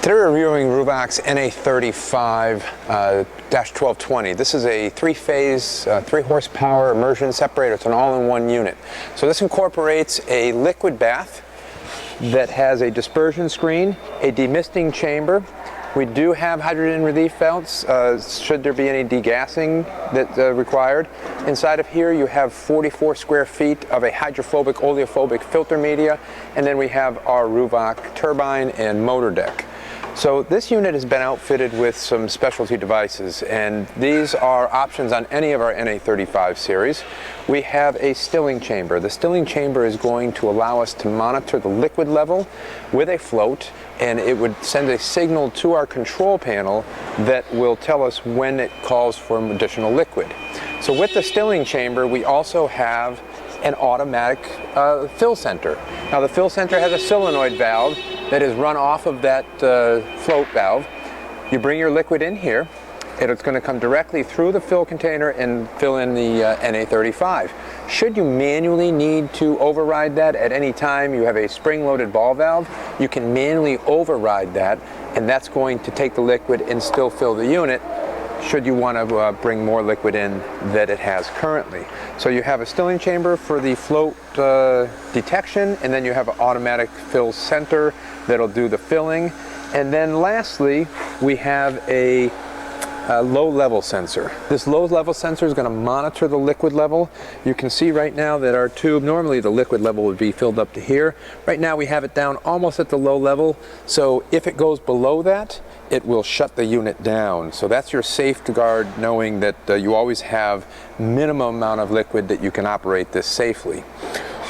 Today we're reviewing Ruwac's NA35-1220. This is a three-phase, 3-horsepower immersion separator. It's an all-in-one unit. So this incorporates a liquid bath that has a dispersion screen, a demisting chamber. We do have hydrogen relief valves should there be any degassing that's required. Inside of here you have 44 square feet of a hydrophobic, oleophobic filter media, and then we have our Ruwac turbine and motor deck. So this unit has been outfitted with some specialty devices, and these are options on any of our NA35 series. We have a stilling chamber. The stilling chamber is going to allow us to monitor the liquid level with a float, and it would send a signal to our control panel that will tell us when it calls for additional liquid. So with the stilling chamber, we also have an automatic fill center. Now the fill center has a solenoid valve that is run off of that float valve. You bring your liquid in here, and it's going to come directly through the fill container and fill in the NA35. Should you manually need to override that at any time, you have a spring-loaded ball valve, you can manually override that, and that's going to take the liquid and still fill the unit should you want to bring more liquid in that it has currently. So you have a stilling chamber for the float detection, and then you have an automatic fill center that'll do the filling. And then lastly, we have a low level sensor. This low level sensor is going to monitor the liquid level. You can see right now that our tube, normally the liquid level would be filled up to here. Right now we have it down almost at the low level, so if it goes below that, it will shut the unit down. So that's your safeguard, knowing that you always have minimum amount of liquid that you can operate this safely.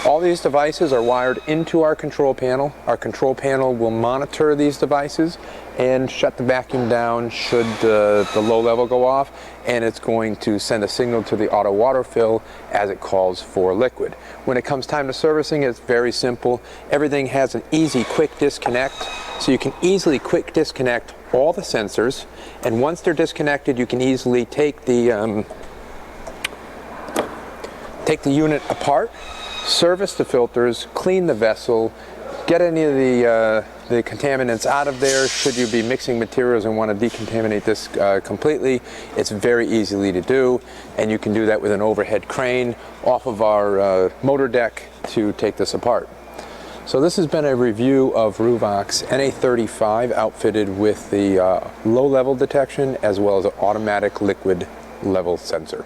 All these devices are wired into our control panel. Our control panel will monitor these devices and shut the vacuum down should the low level go off, and it's going to send a signal to the auto water fill as it calls for liquid. When it comes time to servicing, it's very simple. Everything has an easy quick disconnect, so you can easily quick disconnect all the sensors, and once they're disconnected, you can easily take the unit apart, service the filters, clean the vessel, get any of the contaminants out of there. Should you be mixing materials and want to decontaminate this completely, it's very easily to do, and you can do that with an overhead crane off of our motor deck to take this apart. So this has been a review of Ruwac's NA35 outfitted with the low level detection as well as an automatic liquid level sensor.